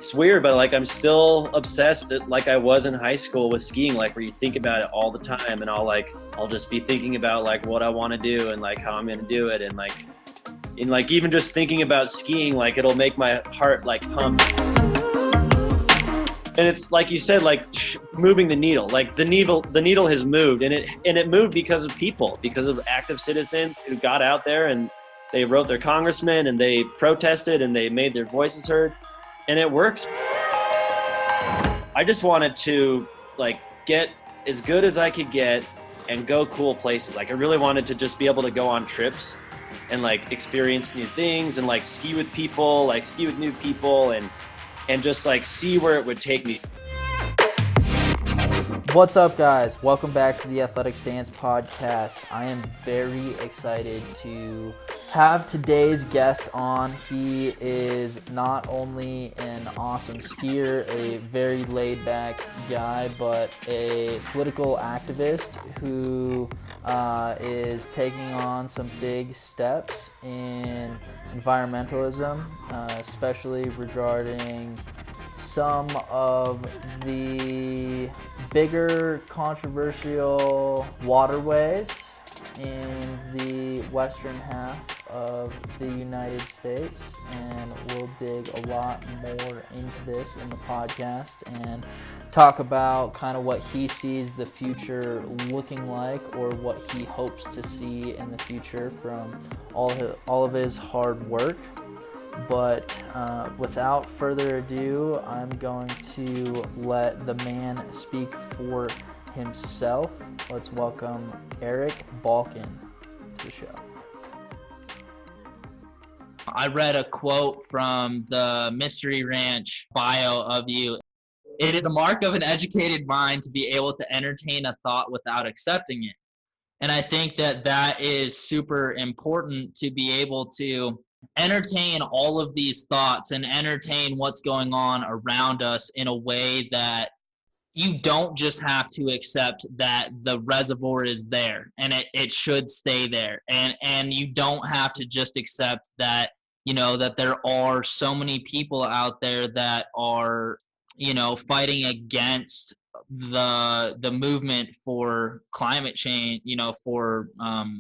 it's weird, but like I'm still obsessed like I was in high school with skiing, like where you think about it all the time, and I'll just be thinking about like what I want to do and like how I'm gonna do it, and like even just thinking about skiing, like it'll make my heart like pump. And it's like you said, like moving the needle, like the needle has moved, and it moved because of people, because of active citizens who got out there and they wrote their congressmen and they protested and they made their voices heard, and it works. I just wanted to like get as good as I could get and go cool places. Like I really wanted to just be able to go on trips and like experience new things and like ski with people, like ski with new people, and just like see where it would take me. What's up, guys? Welcome back to the Athletic Stance podcast. I am very excited to have today's guest on. He is not only an awesome skier, a very laid-back guy, but a political activist who is taking on some big steps in environmentalism, especially regarding some of the bigger controversial waterways in the western half of the United States, and we'll dig a lot more into this in the podcast and talk about kind of what he sees the future looking like, or what he hopes to see in the future from all of his hard work. But without further ado, I'm going to let the man speak for himself. Let's welcome Eric Balken to the show. I read a quote from the Mystery Ranch bio of you. It is the mark of an educated mind to be able to entertain a thought without accepting it. And I think that is super important, to be able to entertain all of these thoughts and entertain what's going on around us in a way that you don't just have to accept that the reservoir is there and it should stay there. And you don't have to just accept that, that there are so many people out there that are, fighting against the movement for climate change, for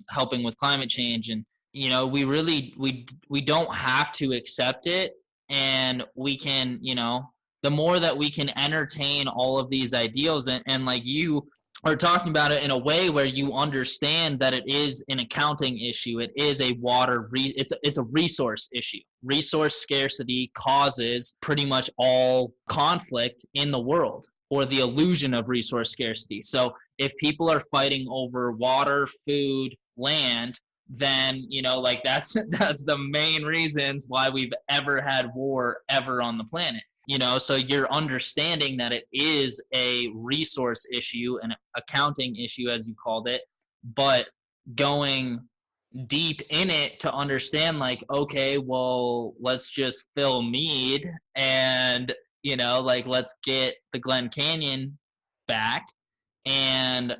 helping with climate change. And we don't have to accept it, and we can, the more that we can entertain all of these ideals, and like you are talking about it in a way where you understand that it is an accounting issue, it is a it's a resource issue. Resource scarcity causes pretty much all conflict in the world, or the illusion of resource scarcity. So if people are fighting over water, food, land, then that's the main reasons why we've ever had war ever on the planet. So you're understanding that it is a resource issue, an accounting issue, as you called it, but going deep in it to understand, like, okay, well, let's just fill Mead and let's get the Glen Canyon back, and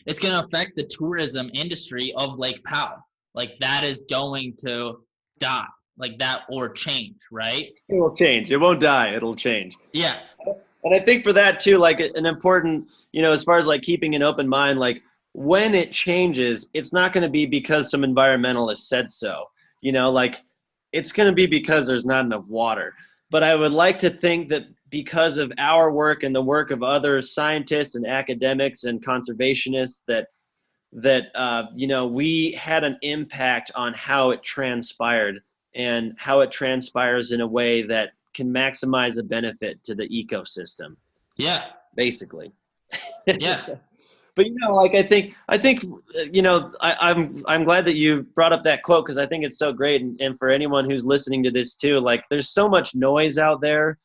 it's going to affect the tourism industry of Lake Powell. Like, that is going to die, like that, or change, right? It will change. It won't die. It'll change. Yeah. And I think for that too, like an important, as far as like keeping an open mind, like when it changes, it's not going to be because some environmentalist said so, like it's going to be because there's not enough water. But I would like to think that because of our work and the work of other scientists and academics and conservationists, that we had an impact on how it transpired, and how it transpires in a way that can maximize the benefit to the ecosystem. Yeah. Basically. Yeah. But I think I'm glad that you brought up that quote, because I think it's so great, and for anyone who's listening to this too, like there's so much noise out there,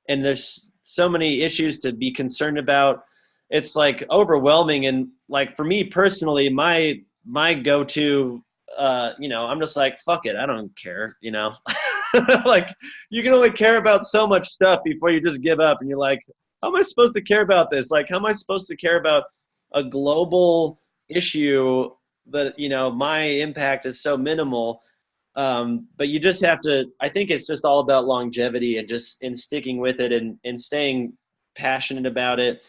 and there's so many issues to be concerned about. It's like overwhelming, and like for me personally, my go-to, I'm just like, fuck it, I don't care, like you can only care about so much stuff before you just give up, and you're like, how am I supposed to care about this? Like, how am I supposed to care about a global issue that, my impact is so minimal? But you just have to, I think it's just all about longevity and just in sticking with it and staying passionate about it.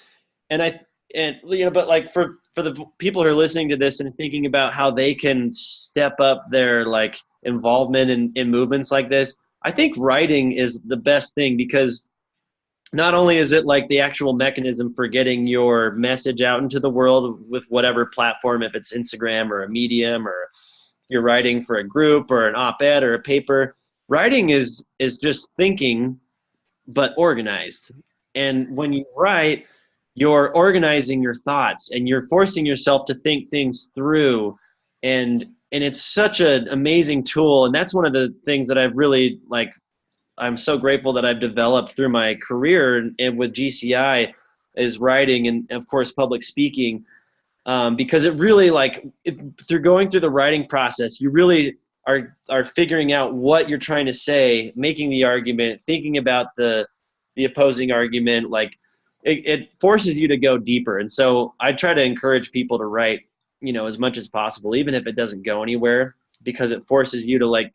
But like for the people who are listening to this and thinking about how they can step up their like involvement in movements like this, I think writing is the best thing, because not only is it like the actual mechanism for getting your message out into the world with whatever platform, if it's Instagram or a Medium, or you're writing for a group or an op-ed or a paper, writing is just thinking but organized. And when you write, you're organizing your thoughts and you're forcing yourself to think things through. And it's such an amazing tool. And that's one of the things that I've really like, I'm so grateful that I've developed through my career and with GCI, is writing and of course public speaking. Because it really through going through the writing process, you really are figuring out what you're trying to say, making the argument, thinking about the opposing argument. Like it forces you to go deeper. And so I try to encourage people to write, as much as possible, even if it doesn't go anywhere, because it forces you to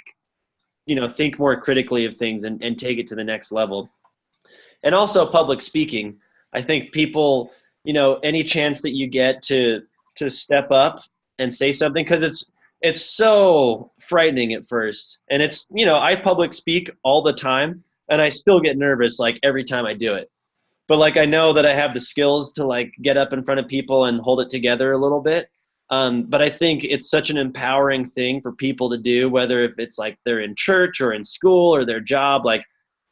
think more critically of things and take it to the next level. And also public speaking. I think people, any chance that you get to step up and say something, because it's so frightening at first. And it's, I public speak all the time and I still get nervous like every time I do it. But like I know that I have the skills to like get up in front of people and hold it together a little bit. But I think it's such an empowering thing for people to do, whether if it's like they're in church or in school or their job. Like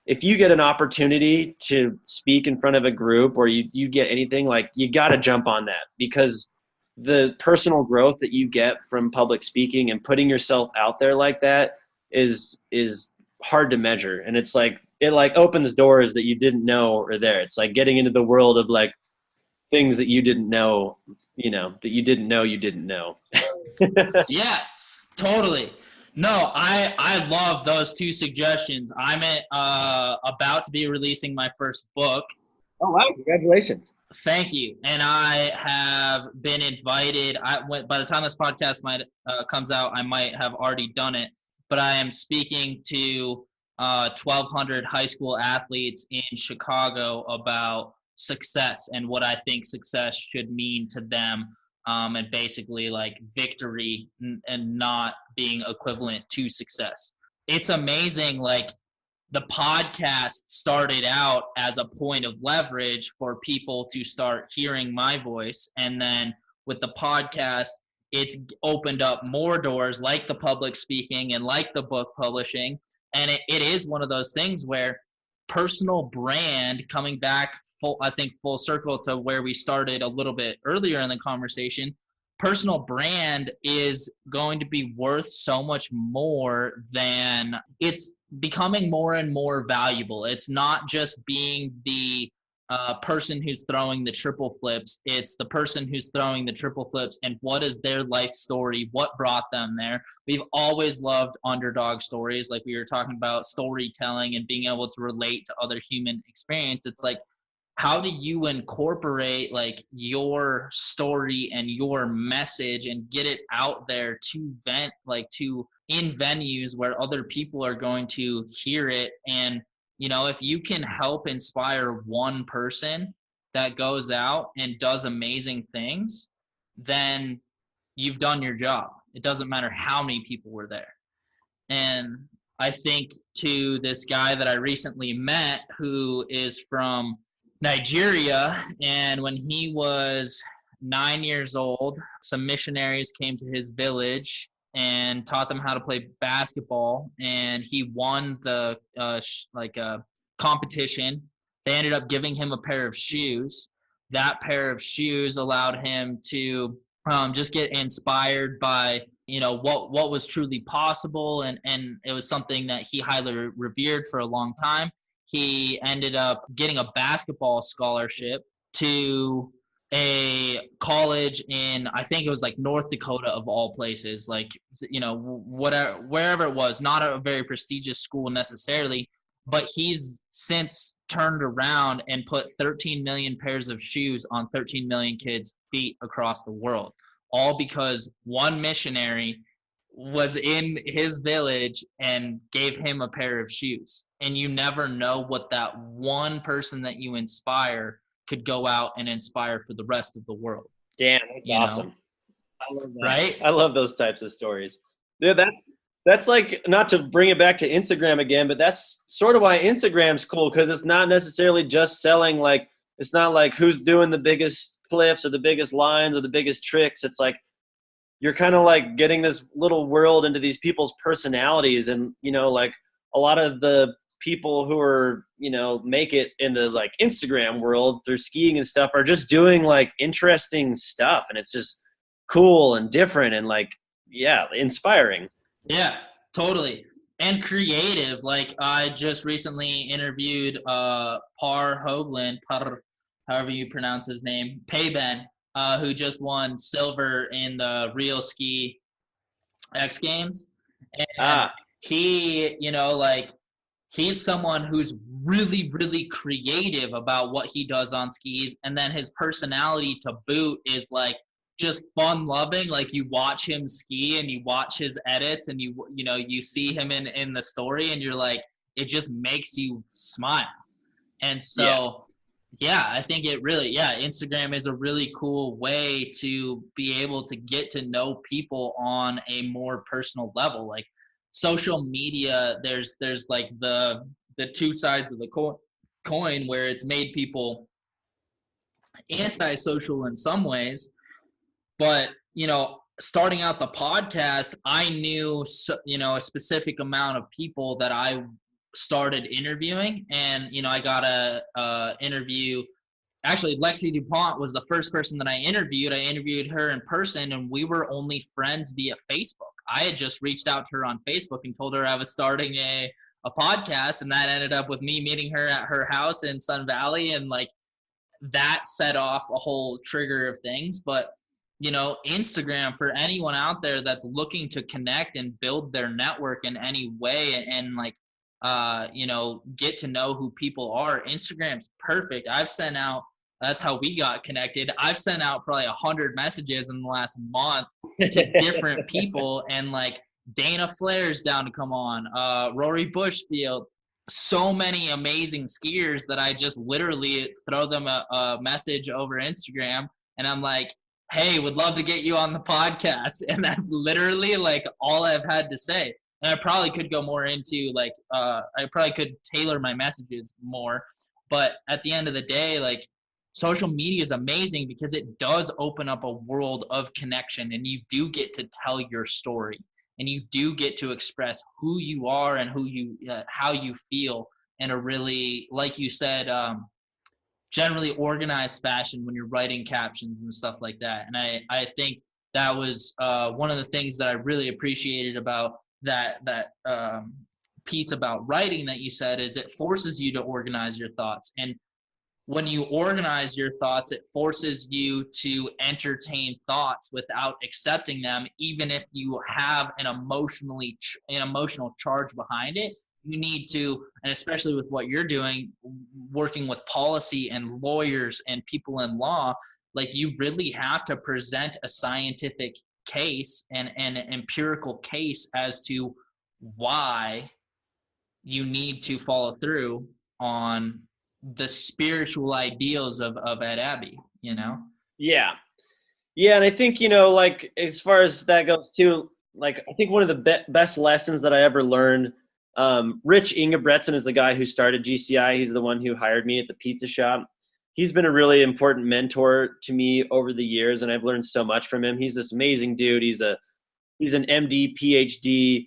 if you get an opportunity to speak in front of a group, or you get anything, like you got to jump on that, because the personal growth that you get from public speaking and putting yourself out there like that is hard to measure. And it's like, it like opens doors that you didn't know are there. It's like getting into the world of like things that you didn't know, that you didn't know you didn't know. Yeah, totally. No, I love those two suggestions. I'm about to be releasing my first book. Oh, wow. Congratulations. Thank you. And I have been invited. By the time this podcast comes out, I might have already done it. But I am speaking to 1,200 high school athletes in Chicago about success and what I think success should mean to them. And basically like victory and not being equivalent to success. It's amazing. Like the podcast started out as a point of leverage for people to start hearing my voice. And then with the podcast, it's opened up more doors, like the public speaking and like the book publishing. And it is one of those things where personal brand, coming back full circle to where we started a little bit earlier in the conversation, personal brand is going to be worth so much more. Than it's becoming more and more valuable. It's not just being the person who's throwing the triple flips. It's the person who's throwing the triple flips and what is their life story, what brought them there. We've always loved underdog stories, like we were talking about storytelling and being able to relate to other human experience. It's like, how do you incorporate like your story and your message and get it out there to vent, like to in venues where other people are going to hear it? And, if you can help inspire one person that goes out and does amazing things, then you've done your job. It doesn't matter how many people were there. And I think to this guy that I recently met who is from Nigeria, and when he was 9 years old, some missionaries came to his village and taught them how to play basketball, and he won the competition. They ended up giving him a pair of shoes. That pair of shoes allowed him to just get inspired by what was truly possible, and it was something that he highly revered for a long time. He ended up getting a basketball scholarship to a college in, I think it was like North Dakota of all places, like, wherever it was, not a very prestigious school necessarily, but he's since turned around and put 13 million pairs of shoes on 13 million kids' feet across the world, all because one missionary was in his village and gave him a pair of shoes. And you never know what that one person that you inspire could go out and inspire for the rest of the world. Damn, that's awesome. Know? I love that. Right? I love those types of stories. Yeah, that's like, not to bring it back to Instagram again, but that's sort of why Instagram's cool, because it's not necessarily just selling, like, it's not like who's doing the biggest flips or the biggest lines or the biggest tricks. It's like you're kind of like getting this little world into these people's personalities. And, you know, like a lot of the people who are, you know, make it in the like Instagram world through skiing and stuff are just doing like interesting stuff. And it's just cool and different and like, yeah, inspiring. Yeah, totally. And creative. Like I just recently interviewed Par Hoagland, however you pronounce his name, Payben, who just won silver in the Rio Ski X Games. And he, you know, like he's someone who's really, really creative about what he does on skis. And then his personality to boot is like just fun loving. Like you watch him ski and you watch his edits and you know, you see him in the story and you're like, it just makes you smile. And so, yeah, I think it really, Instagram is a really cool way to be able to get to know people on a more personal level. Like social media, there's like the two sides of the coin where it's made people antisocial in some ways. But, you know, starting out the podcast, I knew, you know, a specific amount of people that I started interviewing. And, you know, I got a interview. Actually, Lexi DuPont was the first person that I interviewed. I interviewed her in person, and we were only friends via Facebook. I had just reached out to her on Facebook and told her I was starting a podcast, and that ended up with me meeting her at her house in Sun Valley, and, like, that set off a whole trigger of things. But, you know, Instagram, for anyone out there that's looking to connect and build their network in any way and like, you know, get to know who people are, Instagram's perfect. I've sent out, that's how we got connected. I've sent out probably 100 messages in the last month to different people, and like Dana Flair's down to come on, Rory Bushfield, so many amazing skiers that I just literally throw them a message over Instagram, and I'm like, hey, would love to get you on the podcast. And that's literally like all I've had to say. And I probably could go more into like, I probably could tailor my messages more. But at the end of the day, like social media is amazing because it does open up a world of connection, and you do get to tell your story, and you do get to express who you are and who you, how you feel in a really, like you said, generally organized fashion when you're writing captions and stuff like that. And I think that was one of the things that I really appreciated about that piece about writing that you said, is it forces you to organize your thoughts. And when you organize your thoughts, it forces you to entertain thoughts without accepting them, even if you have an emotional charge behind it. You need to, and especially with what you're doing, working with policy and lawyers and people in law, like you really have to present a scientific case and an empirical case as to why you need to follow through on the spiritual ideals of Ed Abbey, you know? Yeah. And I think, you know, like as far as that goes too, like I think one of the best lessons that I ever learned, Rich Ingebretson is the guy who started GCI. He's the one who hired me at the pizza shop. He's been a really important mentor to me over the years, and I've learned so much from him. He's this amazing dude. He's an MD, PhD,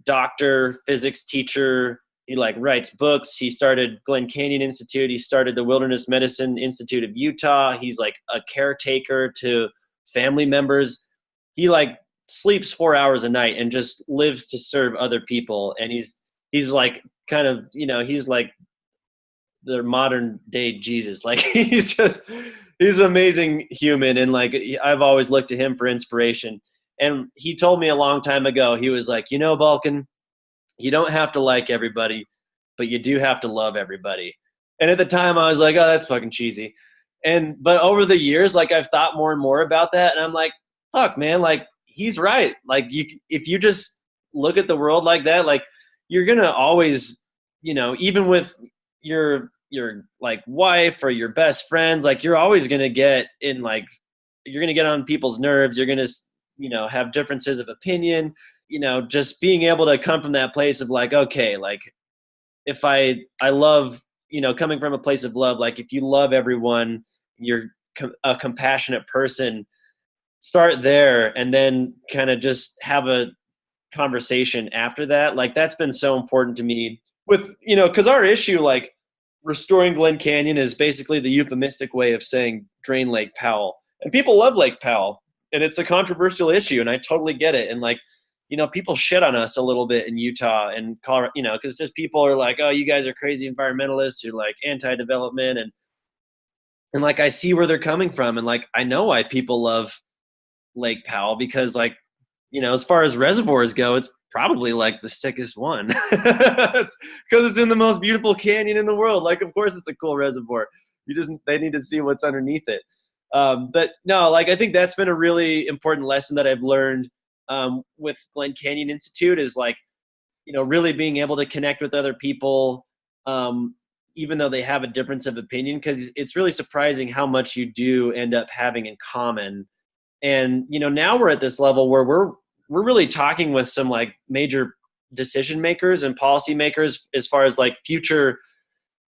doctor, physics teacher. He like writes books. He started Glen Canyon Institute. He started the Wilderness Medicine Institute of Utah. He's like a caretaker to family members. He like sleeps 4 hours a night and just lives to serve other people. And he's like kind of, you know, he's like the modern day Jesus. Like he's an amazing human. And like, I've always looked to him for inspiration. And he told me a long time ago, he was like, you know, Balken, you don't have to like everybody, but you do have to love everybody. And at the time I was like, oh, that's fucking cheesy. But over the years, like I've thought more and more about that. And I'm like, fuck man, like he's right. Like if you just look at the world like that, like you're going to always, even with your like wife or your best friends, like you're always going to get in, like, you're going to get on people's nerves. You're going to, have differences of opinion, just being able to come from that place of like, okay, like if I love, coming from a place of love, like if you love everyone, you're a compassionate person, start there and then kind of just have a conversation after that. Like that's been so important to me with, because our issue, like restoring Glen Canyon, is basically the euphemistic way of saying drain Lake Powell. And people love Lake Powell, and it's a controversial issue, and I totally get it. And like, people shit on us a little bit in Utah and Colorado, because just people are like, oh, you guys are crazy environmentalists, you're like anti-development, and like I see where they're coming from, and like I know why people love Lake Powell, because like, as far as reservoirs go, it's probably like the sickest one. It's because it's in the most beautiful canyon in the world. Like, of course it's a cool reservoir. They need to see what's underneath it. But no, like I think that's been a really important lesson that I've learned with Glen Canyon Institute, is like, really being able to connect with other people, even though they have a difference of opinion, because it's really surprising how much you do end up having in common. And, now we're at this level where we're really talking with some like major decision makers and policy makers as far as like future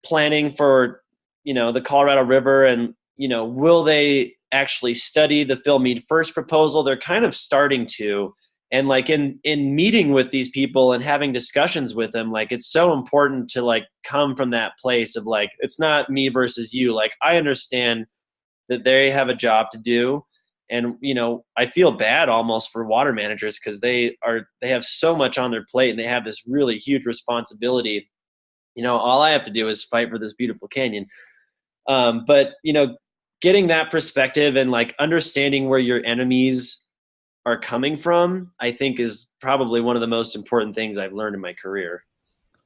planning for, the Colorado River, and, will they actually study the Phil Mead first proposal? They're kind of starting to. And like in meeting with these people and having discussions with them, like it's so important to like come from that place of like, it's not me versus you. Like I understand that they have a job to do. And, I feel bad almost for water managers, because they have so much on their plate, and they have this really huge responsibility. All I have to do is fight for this beautiful canyon. But, getting that perspective and like understanding where your enemies are coming from, I think is probably one of the most important things I've learned in my career.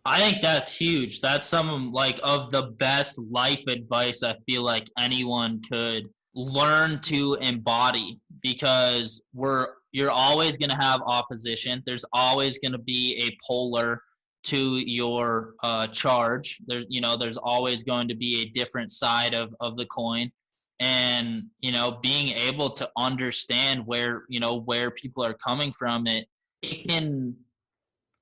I think that's huge. That's some like of the best life advice I feel like anyone could learn to embody, because you're always going to have opposition. There's always going to be a polar to your charge. There's always going to be a different side of the coin. And, being able to understand where people are coming from, it can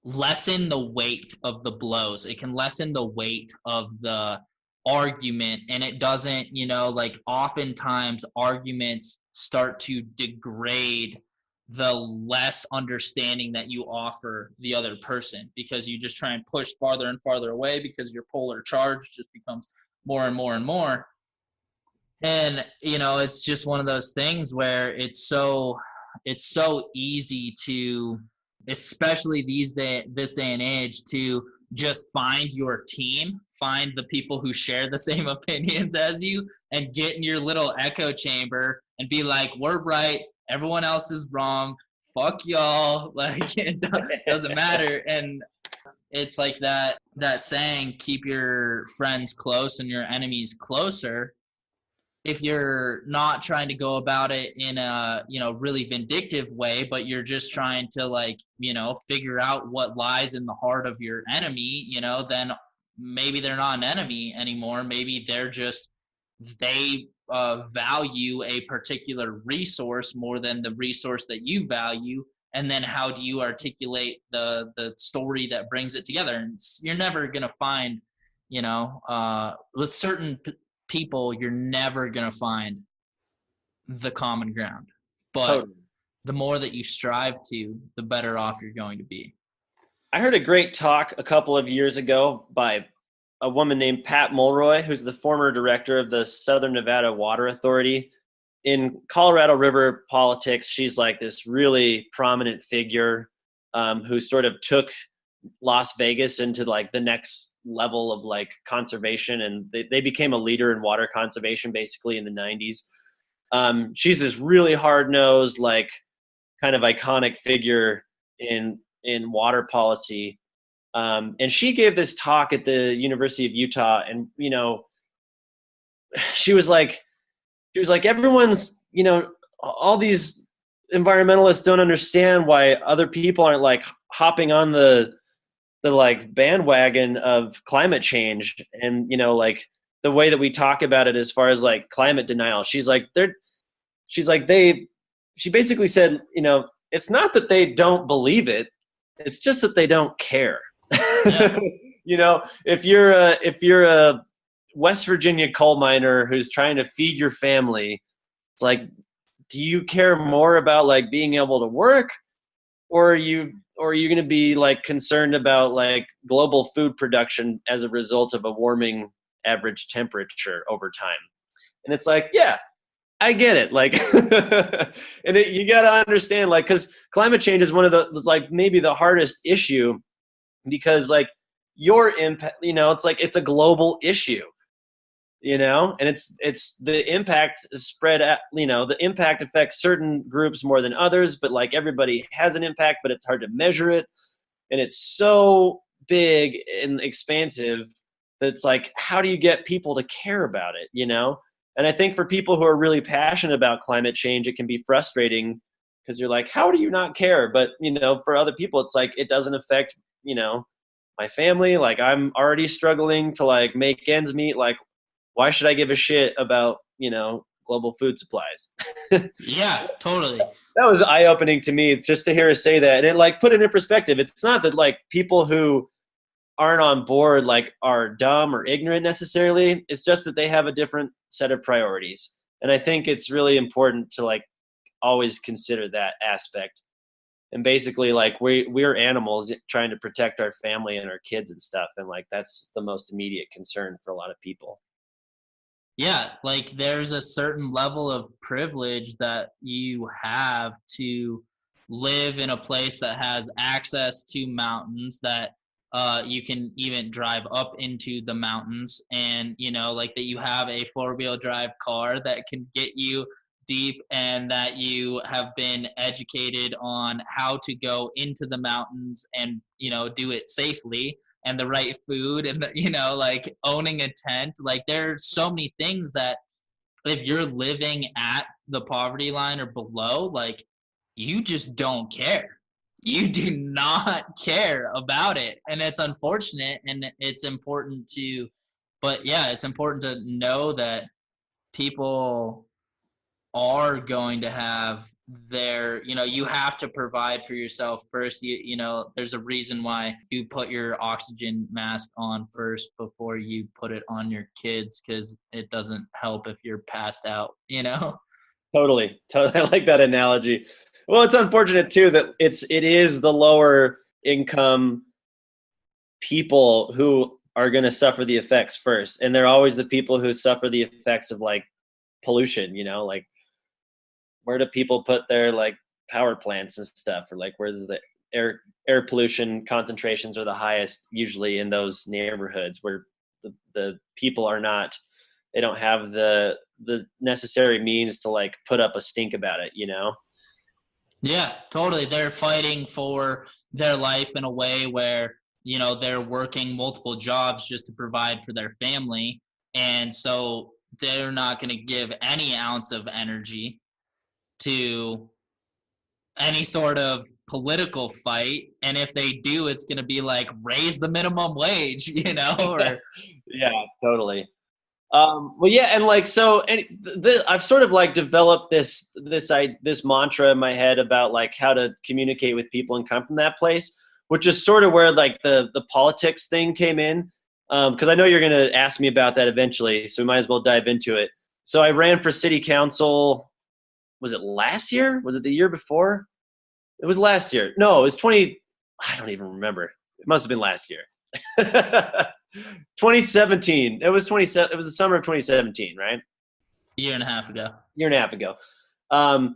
lessen the weight of the blows. It can lessen the weight of the argument, and it doesn't, like oftentimes arguments start to degrade the less understanding that you offer the other person, because you just try and push farther and farther away, because your polar charge just becomes more and more and more. And, it's just one of those things where it's so easy to, especially this day and age, to just find your team, find the people who share the same opinions as you, and get in your little echo chamber and be like, we're right, everyone else is wrong, fuck y'all, like it doesn't matter. And it's like that saying, keep your friends close and your enemies closer. If you're not trying to go about it in a, really vindictive way, but you're just trying to like, figure out what lies in the heart of your enemy, then maybe they're not an enemy anymore. Maybe they value a particular resource more than the resource that you value. And then how do you articulate the story that brings it together? And you're never going to find, with certain people, you're never going to find the common ground. But totally. The more that you strive to, the better off you're going to be. I heard a great talk a couple of years ago by a woman named Pat Mulroy, who's the former director of the Southern Nevada Water Authority. In Colorado River politics, she's like this really prominent figure who sort of took Las Vegas into like the next level of like conservation, and they became a leader in water conservation basically in the 90s. She's this really hard-nosed, like kind of iconic figure in water policy. And she gave this talk at the University of Utah, and she was like everyone's, all these environmentalists don't understand why other people aren't like hopping on the like bandwagon of climate change. And, like the way that we talk about it as far as like climate denial, she basically said, it's not that they don't believe it. It's just that they don't care. Yeah. If you're a West Virginia coal miner who's trying to feed your family, it's like, do you care more about like being able to work, or are you going to be like concerned about like global food production as a result of a warming average temperature over time? And it's like, yeah, I get it. Like, and you got to understand, like, because climate change is one of the, like, maybe the hardest issue, because like your impact, it's like, it's a global issue, and it's the impact is spread at, the impact affects certain groups more than others, but like everybody has an impact, but it's hard to measure it. And it's so big and expansive that it's like, how do you get people to care about it, And I think for people who are really passionate about climate change, it can be frustrating, because you're like, how do you not care? But, for other people, it's like, it doesn't affect, my family. Like, I'm already struggling to like make ends meet. Like, why should I give a shit about, global food supplies? Yeah, totally. That was eye-opening to me just to hear her say that. And it like put it in perspective. It's not that like people who aren't on board like are dumb or ignorant necessarily. It's just that they have a different set of priorities. And I think it's really important to like always consider that aspect. And basically, like, we're animals trying to protect our family and our kids and stuff. And like, that's the most immediate concern for a lot of people. Yeah, like there's a certain level of privilege that you have to live in a place that has access to mountains, that you can even drive up into the mountains, and like that you have a four-wheel drive car that can get you deep, and that you have been educated on how to go into the mountains and do it safely, and the right food, and like owning a tent. Like there's so many things that if you're living at the poverty line or below, like you just don't care. You do not care about it. And it's unfortunate, and it's important to, but yeah, it's important to know that people are going to have their, you have to provide for yourself first. There's a reason why you put your oxygen mask on first before you put it on your kids, because it doesn't help if you're passed out. Totally. I like that analogy. Well, it's unfortunate too that it is the lower income people who are going to suffer the effects first, and they're always the people who suffer the effects of like pollution. Like, where do people put their like power plants and stuff, or like where does the air pollution concentrations are the highest? Usually in those neighborhoods where the people are not, they don't have the necessary means to like put up a stink about it. Yeah, totally. They're fighting for their life in a way where they're working multiple jobs just to provide for their family, and so they're not going to give any ounce of energy to any sort of political fight. And if they do, it's going to be like, raise the minimum wage, or Yeah, totally. Well, yeah, and like, so, and I've sort of like developed this mantra in my head about like how to communicate with people and come from that place, which is sort of where like the politics thing came in. Because I know you're going to ask me about that eventually, so we might as well dive into it. So I ran for city council. Was it last year? Was it the year before? It was last year. No, it was I don't even remember. It must have been last year. 2017. It was the summer of 2017, right? year and a half ago. Year and a half ago. I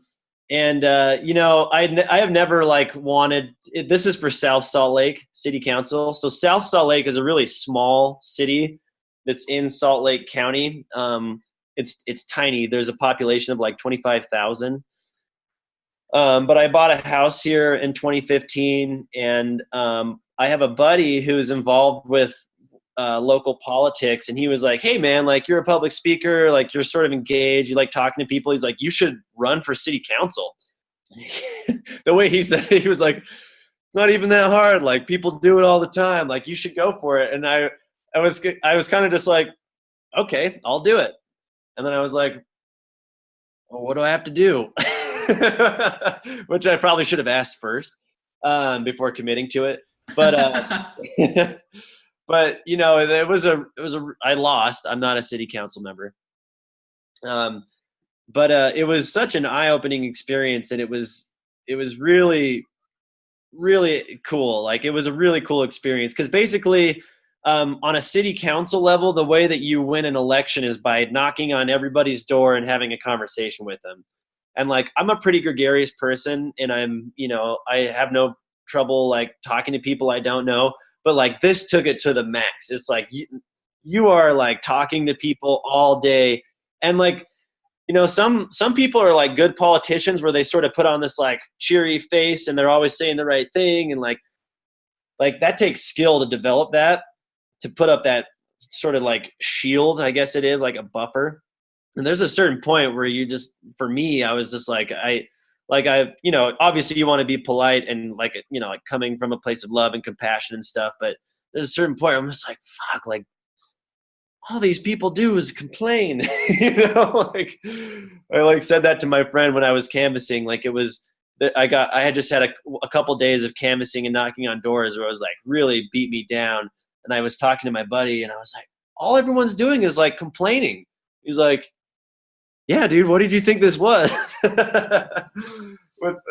have never like wanted, this is for South Salt Lake City Council. So South Salt Lake is a really small city that's in Salt Lake County. It's tiny. There's a population of like 25,000. But I bought a house here in 2015, and I have a buddy who's involved with local politics, and he was like, hey man, like you're a public speaker, like you're sort of engaged, you like talking to people. He's like, you should run for city council. the way he said it, he was like, not even that hard. Like, people do it all the time. Like, you should go for it. And I was kind of just like, okay, I'll do it. And then I was like, well, what do I have to do? Which I probably should have asked first before committing to it. But but I lost. I'm not a city council member. But it was such an eye-opening experience, and it was really, really cool. Like, it was a really cool experience because basically, on a city council level, the way that you win an election is by knocking on everybody's door and having a conversation with them. And like, I'm a pretty gregarious person, and I have no trouble like talking to people I don't know. But like, this took it to the max. It's like you are like talking to people all day, and like, some people are like good politicians where they sort of put on this like cheery face and they're always saying the right thing, and like that takes skill to develop that, to put up that sort of like shield, I guess it is, like a buffer. And there's a certain point where for me, I was just like, obviously you want to be polite and like coming from a place of love and compassion and stuff, but there's a certain point where I'm just like, fuck, like, all these people do is complain. Like, I like said that to my friend when I was canvassing. Like, it was that I had just had a couple days of canvassing and knocking on doors where I was like, really beat me down. And I was talking to my buddy and I was like, all everyone's doing is like complaining. He's like, yeah, dude, what did you think this was? It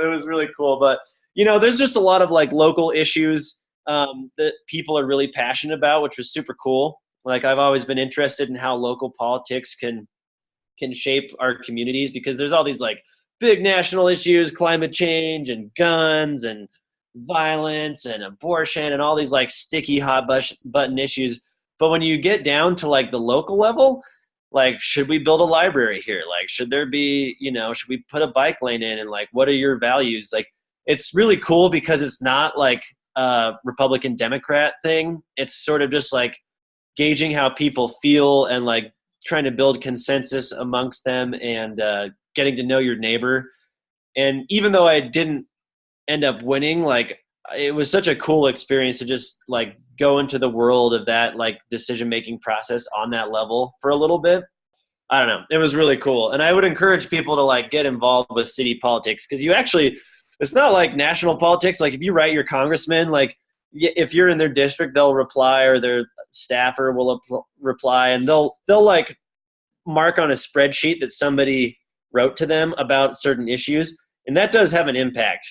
was really cool. But there's just a lot of like local issues that people are really passionate about, which was super cool. Like, I've always been interested in how local politics can shape our communities, because there's all these like big national issues, climate change and guns and violence and abortion and all these like sticky hot button issues. But when you get down to like the local level, like, should we build a library here? Like, should there be, should we put a bike lane in? And like, what are your values? Like, it's really cool because it's not like a Republican Democrat thing. It's sort of just like gauging how people feel and like trying to build consensus amongst them, and getting to know your neighbor. And even though I didn't end up winning, like, it was such a cool experience to just like go into the world of that like decision-making process on that level for a little bit. I don't know. It was really cool. And I would encourage people to like get involved with city politics, because it's not like national politics. Like, if you write your congressman, like, if you're in their district, they'll reply, or their staffer will reply, and they'll like mark on a spreadsheet that somebody wrote to them about certain issues. And that does have an impact,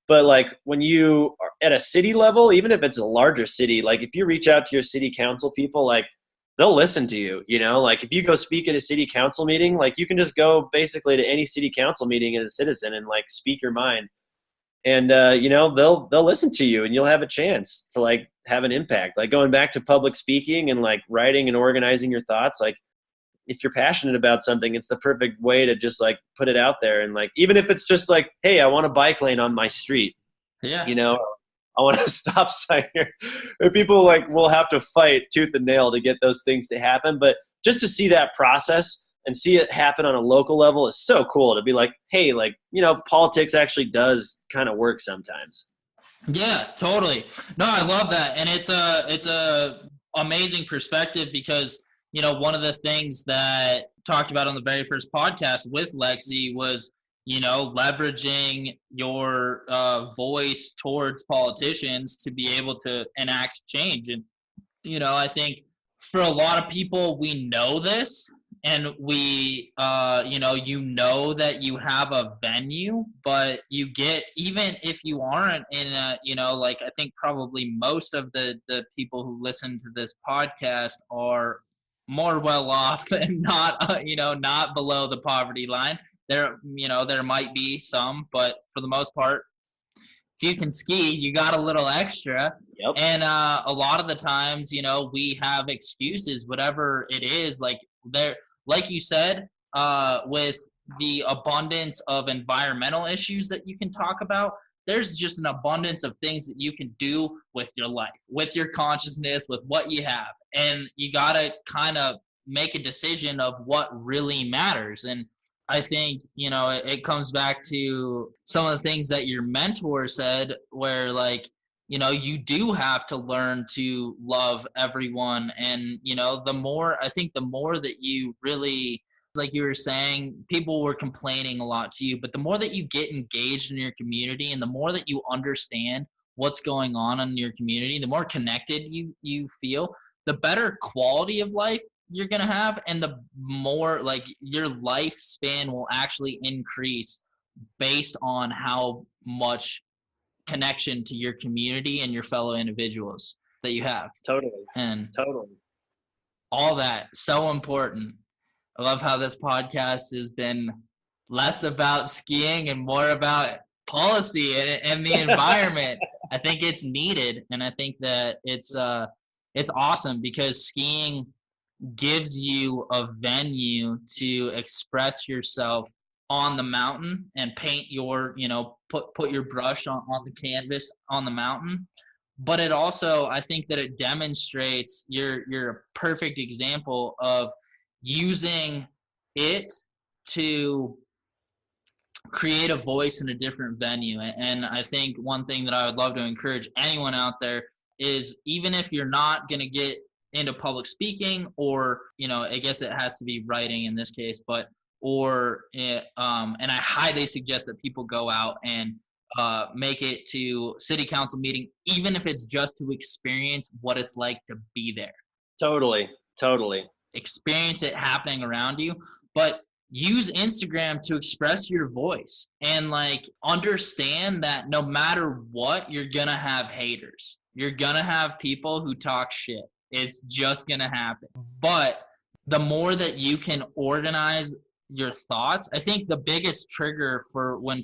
but like, when you are at a city level, even if it's a larger city, like, if you reach out to your city council people, like, they'll listen to you, like, if you go speak at a city council meeting, like, you can just go basically to any city council meeting as a citizen and like speak your mind. And they'll listen to you, and you'll have a chance to like have an impact. Like, going back to public speaking and like writing and organizing your thoughts, like, if you're passionate about something, it's the perfect way to just like put it out there. And like, even if it's just like, hey, I want a bike lane on my street, Yeah. I want a stop sign here. And people like will have to fight tooth and nail to get those things to happen. But just to see that process and see it happen on a local level is so cool. To be like, hey, like, politics actually does kind of work sometimes. Yeah, totally. No, I love that. And it's a amazing perspective, because, one of the things that talked about on the very first podcast with Lexi was, leveraging your voice towards politicians to be able to enact change. And, I think for a lot of people, we know this, and we, that you have a venue, but you get, even if you aren't in a, like, I think probably most of the people who listen to this podcast are more well off and not, not below the poverty line. There might be some, but for the most part, if you can ski, you got a little extra. Yep. And a lot of the times, we have excuses, whatever it is, like you said, with the abundance of environmental issues that you can talk about, there's just an abundance of things that you can do with your life, with your consciousness, with what you have. And you got to kind of make a decision of what really matters. And I think, it comes back to some of the things that your mentor said, where like, you do have to learn to love everyone. And, the more that you really, like you were saying, people were complaining a lot to you, but the more that you get engaged in your community and the more that you understand what's going on in your community, the more connected you feel, the better quality of life you're going to have, and the more like your lifespan will actually increase based on how much connection to your community and your fellow individuals that you have. Totally. And Totally. all that, so important. I love how this podcast has been less about skiing and more about policy and the environment. I think it's needed, and I think that it's awesome because skiing gives you a venue to express yourself on the mountain and paint your, put your brush on the canvas on the mountain. But it also, I think that it demonstrates you're a perfect example of using it to create a voice in a different venue. And I think one thing that I would love to encourage anyone out there is, even if you're not going to get into public speaking, or, I guess it has to be writing in this case, but, and I highly suggest that people go out and make it to city council meeting, even if it's just to experience what it's like to be there. Totally. Experience it happening around you, but use Instagram to express your voice, and like understand that no matter what, you're gonna have haters. You're gonna have people who talk shit. It's just gonna happen. But the more that you can organize your thoughts, I think the biggest trigger for when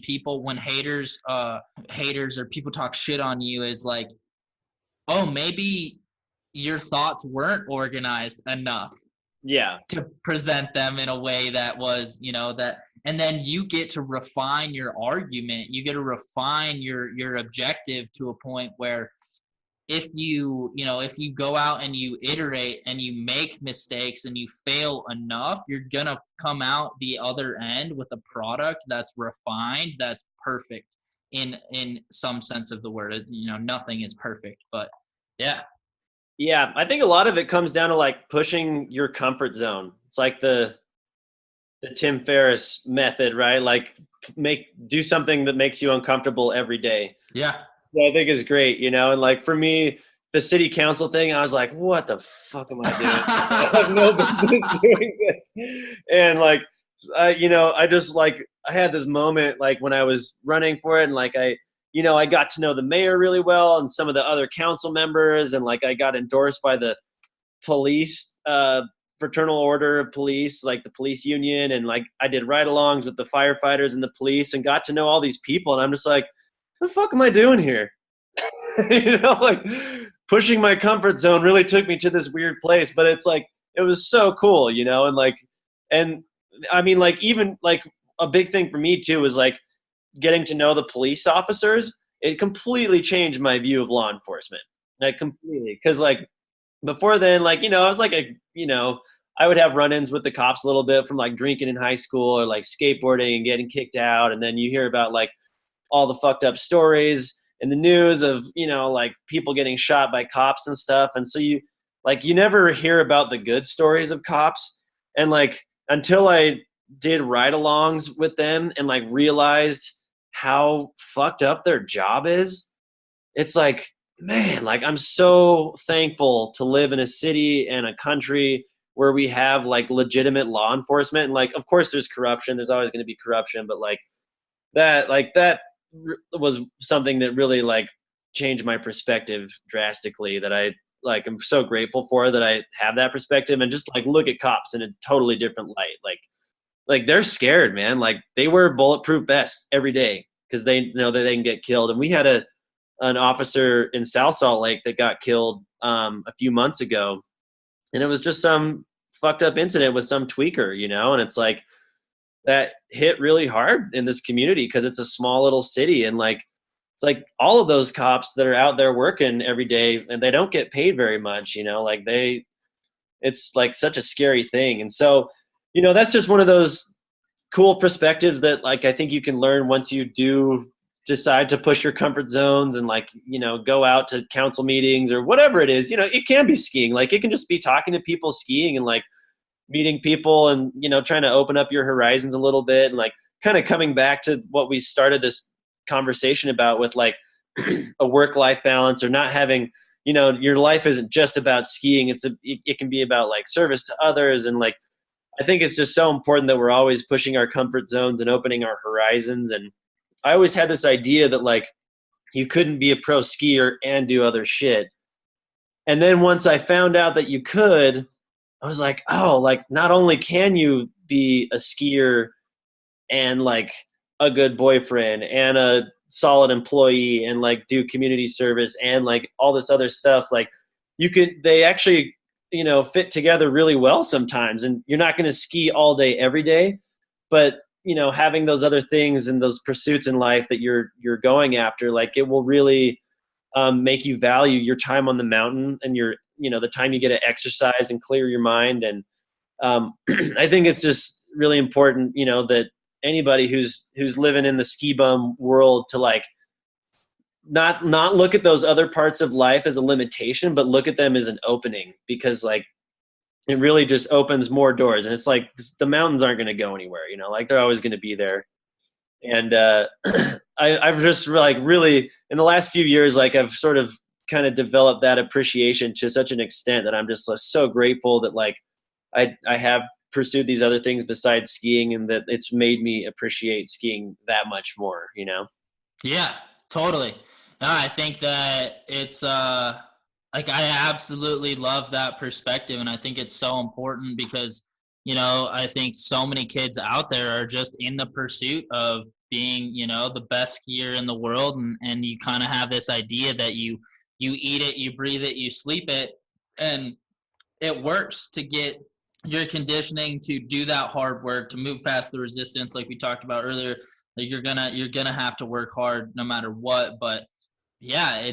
haters or people talk shit on you is like, oh, maybe your thoughts weren't organized enough to present them in a way that was, and then you get to refine your argument. You get to refine your objective to a point where if you go out and you iterate and you make mistakes and you fail enough, you're gonna come out the other end with a product that's refined, that's perfect in some sense of the word. Nothing is perfect, but yeah. Yeah, I think a lot of it comes down to like pushing your comfort zone. It's like the Tim Ferriss method, right? Like do something that makes you uncomfortable every day. Yeah. I think is great, and like for me, the city council thing, I was like, what the fuck am I doing? I have no business doing this. And like, I just like, I had this moment like when I was running for it, and like I got to know the mayor really well and some of the other council members, and like I got endorsed by the police, fraternal order of police, like the police union, and like I did ride-alongs with the firefighters and the police and got to know all these people, and I'm just like, what the fuck am I doing here? Like pushing my comfort zone really took me to this weird place, but it's like, it was so cool, and like, and I mean, like, even like a big thing for me too was like getting to know the police officers. It completely changed my view of law enforcement, like completely. Cause like before then, like, I was like I would have run-ins with the cops a little bit from like drinking in high school or like skateboarding and getting kicked out. And then you hear about like all the fucked up stories in the news of, like people getting shot by cops and stuff. And so you never hear about the good stories of cops. And like, until I did ride-alongs with them and like realized how fucked up their job is, it's like, man, like I'm so thankful to live in a city and a country where we have like legitimate law enforcement. And like, of course there's corruption, there's always going to be corruption, but like that was something that really like changed my perspective drastically, that I like am so grateful for, that I have that perspective and just like look at cops in a totally different light. Like they're scared, man. Like they wear bulletproof vests every day because they know that they can get killed. And we had an officer in South Salt Lake that got killed a few months ago, and it was just some fucked up incident with some tweaker, and it's like, that hit really hard in this community because it's a small little city, and like it's like all of those cops that are out there working every day and they don't get paid very much, like it's like such a scary thing. And so, that's just one of those cool perspectives that like I think you can learn once you do decide to push your comfort zones and like, go out to council meetings or whatever it is. It can be skiing. Like it can just be talking to people skiing and like meeting people and, trying to open up your horizons a little bit and like kind of coming back to what we started this conversation about with like a work-life balance or not having, your life isn't just about skiing. It can be about like service to others. And like, I think it's just so important that we're always pushing our comfort zones and opening our horizons. And I always had this idea that like you couldn't be a pro skier and do other shit. And then once I found out that you could, I was like, oh, like not only can you be a skier and like a good boyfriend and a solid employee and like do community service and like all this other stuff, like they actually, fit together really well sometimes. And you're not going to ski all day, every day, but having those other things and those pursuits in life that you're going after, like it will really make you value your time on the mountain and the time you get to exercise and clear your mind. And I think it's just really important, that anybody who's living in the ski bum world to like not look at those other parts of life as a limitation, but look at them as an opening, because like it really just opens more doors. And it's like the mountains aren't going to go anywhere, like they're always going to be there. And I've just like really in the last few years, like I've sort of kind of developed that appreciation to such an extent that I'm just so grateful that like I have pursued these other things besides skiing, and that it's made me appreciate skiing that much more, Yeah, totally. No, I think that it's like I absolutely love that perspective, and I think it's so important because I think so many kids out there are just in the pursuit of being the best skier in the world, and you kind of have this idea that you eat it, you breathe it, you sleep it, and it works to get your conditioning to do that hard work, to move past the resistance like we talked about earlier. Like you're gonna have to work hard no matter what. But yeah,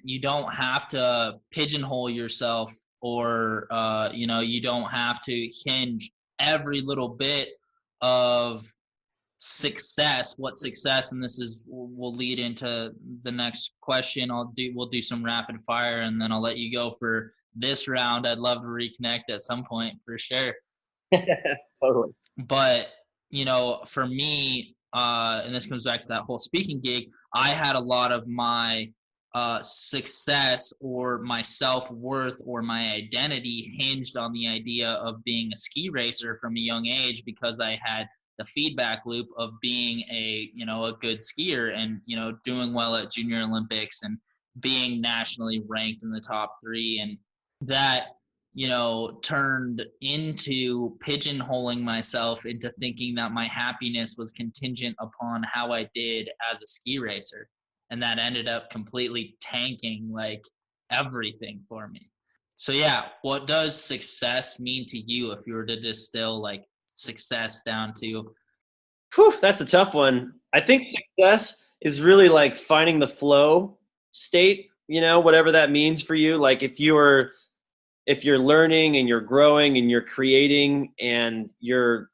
you don't have to pigeonhole yourself, or you don't have to hinge every little bit of success. What success, and will lead into the next question. We'll do some rapid fire, and then I'll let you go for this round. I'd love to reconnect at some point for sure. Totally. But for me, and this comes back to that whole speaking gig, I had a lot of my success or my self-worth or my identity hinged on the idea of being a ski racer from a young age, because I had the feedback loop of being a good skier and doing well at Junior Olympics and being nationally ranked in the top 3, and that turned into pigeonholing myself into thinking that my happiness was contingent upon how I did as a ski racer. And that ended up completely tanking like everything for me. So yeah, what does success mean to you if you were to distill like success down to? Whew, that's a tough one. I think success is really like finding the flow state, whatever that means for you. Like if you're learning and you're growing and you're creating and you're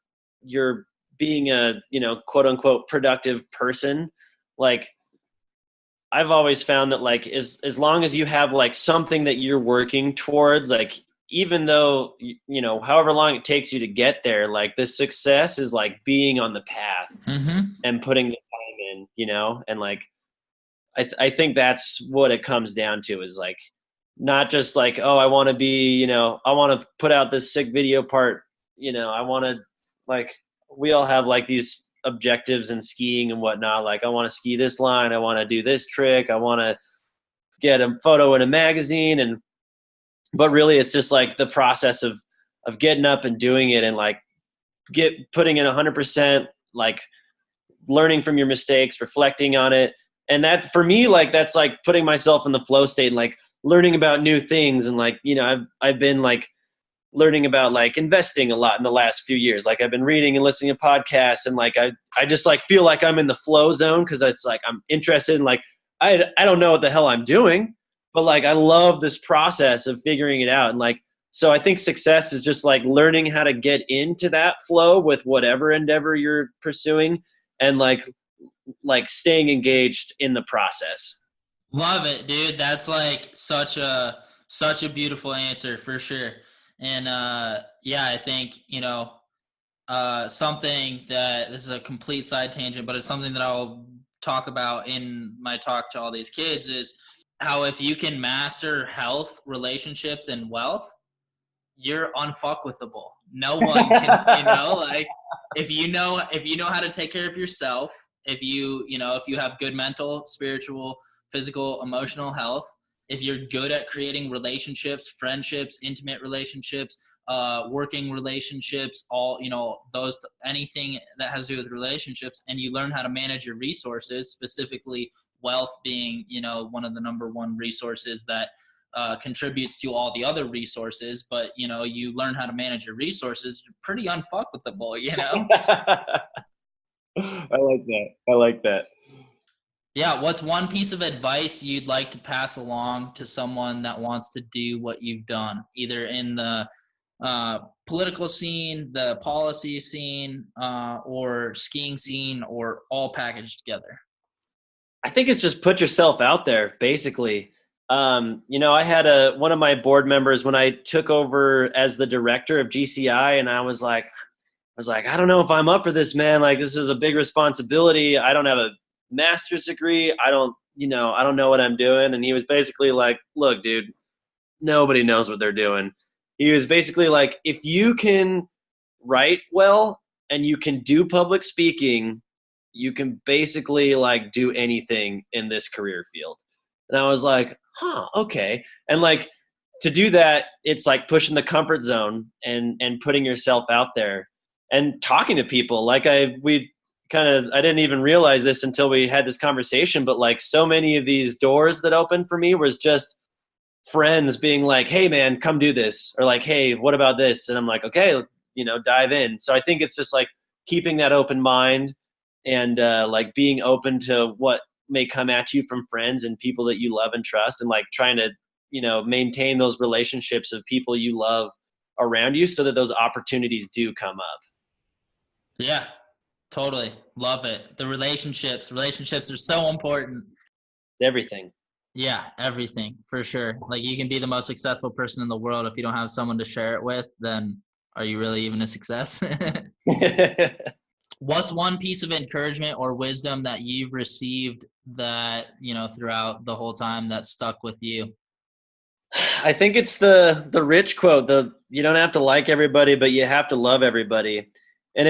being a, quote unquote productive person, like I've always found that like as long as you have like something that you're working towards, like even though however long it takes you to get there, like the success is like being on the path and putting the time in, and like I think that's what it comes down to, is like not just like, oh, I want to be, I want to put out this sick video part, I want to, like, we all have like these objectives in skiing and whatnot. Like I want to ski this line, I want to do this trick, I want to get a photo in a magazine, but really it's just like the process of getting up and doing it, and like putting in 100%, like learning from your mistakes, reflecting on it. And that for me, like that's like putting myself in the flow state and like learning about new things. And like, I've been like learning about like investing a lot in the last few years. Like I've been reading and listening to podcasts, and like I just like feel like I'm in the flow zone, because it's like I'm interested in like I don't know what the hell I'm doing, but like I love this process of figuring it out. And like So I think success is just like learning how to get into that flow with whatever endeavor you're pursuing, and like staying engaged in the process. Love it, dude. That's like such a beautiful answer for sure. And yeah, I think, something that, this is a complete side tangent, but it's something that I'll talk about in my talk to all these kids, is how if you can master health, relationships, and wealth, you're unfuckwithable. No one can, like if you know how to take care of yourself, if you have good mental, spiritual, physical, emotional health, if you're good at creating relationships, friendships, intimate relationships, working relationships, all, those, anything that has to do with relationships, and you learn how to manage your resources, specifically wealth being, one of the number one resources that contributes to all the other resources, but you learn how to manage your resources, you're pretty unfuckable. I like that. Yeah, what's one piece of advice you'd like to pass along to someone that wants to do what you've done, either in the political scene, the policy scene, or skiing scene, or all packaged together? I think it's just put yourself out there, basically. I had one of my board members when I took over as the director of GCI, and I was like, I don't know if I'm up for this, man. Like, this is a big responsibility. I don't have a master's degree. I don't know what I'm doing. And he was basically like, look, dude, nobody knows what they're doing. He was basically like, if you can write well and you can do public speaking, you can basically like do anything in this career field. And I was like, okay. And like, to do that, it's like pushing the comfort zone and putting yourself out there and talking to people. Like I didn't even realize this until we had this conversation, but like so many of these doors that opened for me was just friends being like, hey man, come do this. Or like, hey, what about this? And I'm like, okay, dive in. So I think it's just like keeping that open mind and like being open to what may come at you from friends and people that you love and trust, and like trying to, maintain those relationships of people you love around you so that those opportunities do come up. Yeah, totally. Love it. The relationships are so important. Everything. Yeah, everything, for sure. Like, you can be the most successful person in the world. If you don't have someone to share it with, then are you really even a success? What's one piece of encouragement or wisdom that you've received that, throughout the whole time that stuck with you? I think it's the Rich quote, you don't have to like everybody, but you have to love everybody. And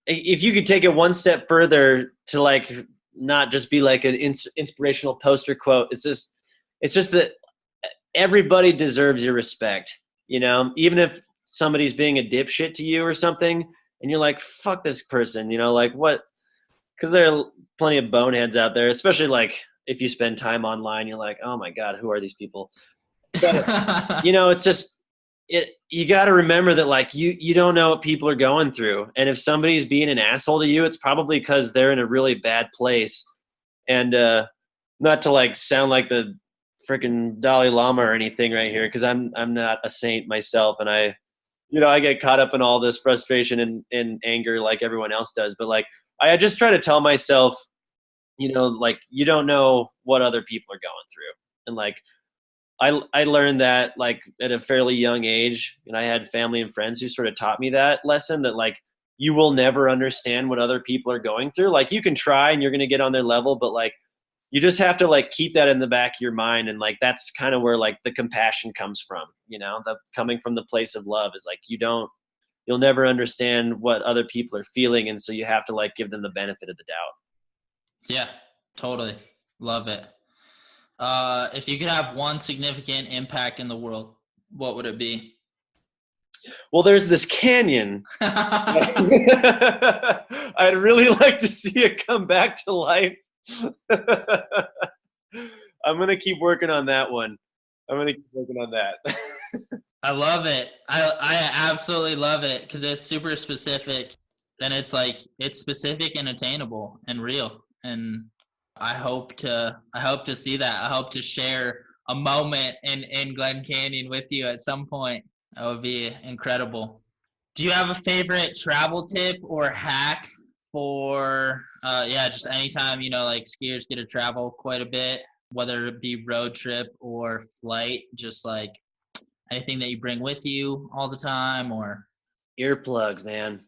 if you could take it one step further to like not just be like an inspirational poster quote, it's just that everybody deserves your respect, even if somebody's being a dipshit to you or something, and you're like, fuck this person, like what? Because there are plenty of boneheads out there, especially like if you spend time online, you're like, oh my God, who are these people? But, it's just, you got to remember that like you don't know what people are going through. And if somebody's being an asshole to you, it's probably because they're in a really bad place. And not to like sound like the freaking Dalai Lama or anything right here, because I'm not a saint myself, and I get caught up in all this frustration and anger like everyone else does. But like I just try to tell myself, like you don't know what other people are going through. And like I learned that like at a fairly young age, and I had family and friends who sort of taught me that lesson, that like you will never understand what other people are going through. Like you can try and you're going to get on their level, but like you just have to like keep that in the back of your mind. And like that's kind of where like the compassion comes from, the coming from the place of love is like you'll never understand what other people are feeling, and so you have to like give them the benefit of the doubt. Yeah, totally. Love it. If you could have one significant impact in the world, what would it be? Well, there's this canyon. I'd really like to see it come back to life. I'm going to keep working on that one. I love it. I absolutely love it, because it's super specific, and it's like, it's specific and attainable and real. And I hope to see that. I hope to share a moment in Glen Canyon with you at some point. That would be incredible. Do you have a favorite travel tip or hack for, just anytime, like skiers get to travel quite a bit, whether it be road trip or flight, just like anything that you bring with you all the time or? Earplugs, man.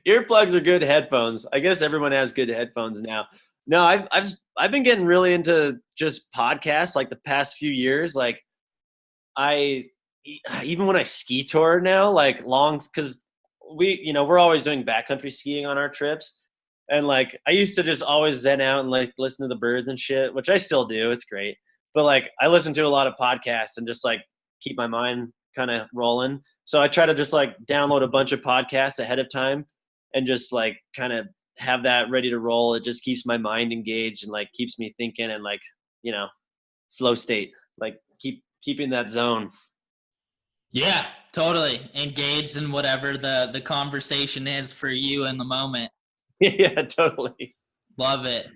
Earplugs are good headphones. I guess everyone has good headphones now. No, I've been getting really into just podcasts like the past few years. Like even when I ski tour now, like long, because we're always doing backcountry skiing on our trips, and like I used to just always zen out and like listen to the birds and shit, which I still do. It's great, but like I listen to a lot of podcasts and just like keep my mind kind of rolling. So I try to just like download a bunch of podcasts ahead of time and just like kind of have that ready to roll. It just keeps my mind engaged and like keeps me thinking and like, flow state, like keeping that zone. Yeah, totally. Engaged in whatever the conversation is for you in the moment. Yeah, totally. Love it.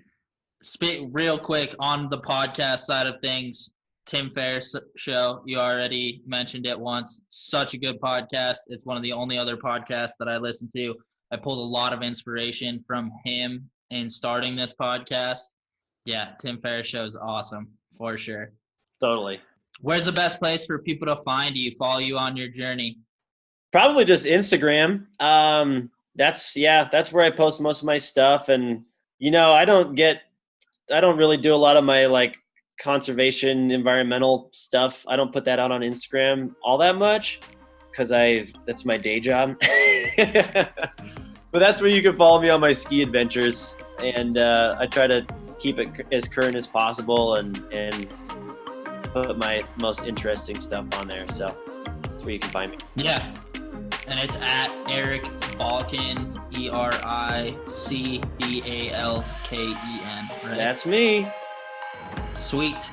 Speak real quick on the podcast side of things. Tim Ferriss show, you already mentioned it once. Such a good podcast. It's one of the only other podcasts that I listen to. I pulled a lot of inspiration from him in starting this podcast. Yeah, Tim Ferriss show is awesome for sure. Totally. Where's the best place for people to find you, follow you on your journey? Probably just Instagram. That's where I post most of my stuff. And, I don't really do a lot of my like conservation environmental stuff. I don't put that out on Instagram all that much because that's my day job. But that's where you can follow me on my ski adventures. And I try to keep it as current as possible and put my most interesting stuff on there. So that's where you can find me. Yeah. And it's at Eric Balken, EricBalken, right? That's me. Sweet.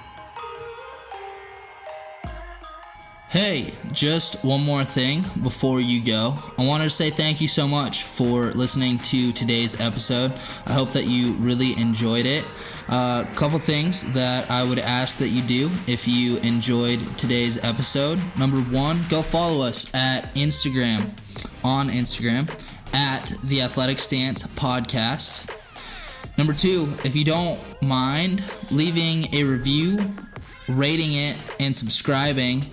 Hey, just one more thing before you go. I wanted to say thank you so much for listening to today's episode. I hope that you really enjoyed it. A couple things that I would ask that you do if you enjoyed today's episode. Number one, go follow us on Instagram at The Athletic Stance Podcast. Number two, if you don't mind leaving a review, rating it, and subscribing,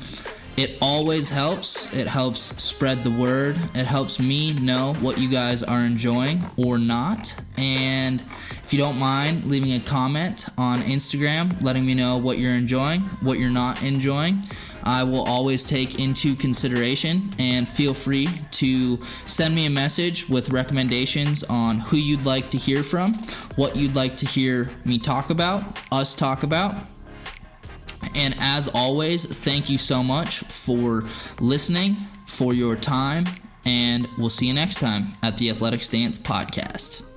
it always helps. It helps spread the word. It helps me know what you guys are enjoying or not. And if you don't mind leaving a comment on Instagram, letting me know what you're enjoying, what you're not enjoying, I will always take into consideration. And feel free to send me a message with recommendations on who you'd like to hear from, what you'd like to hear me talk about, us talk about. And as always, thank you so much for listening, for your time, and we'll see you next time at the Athletic Stance Podcast.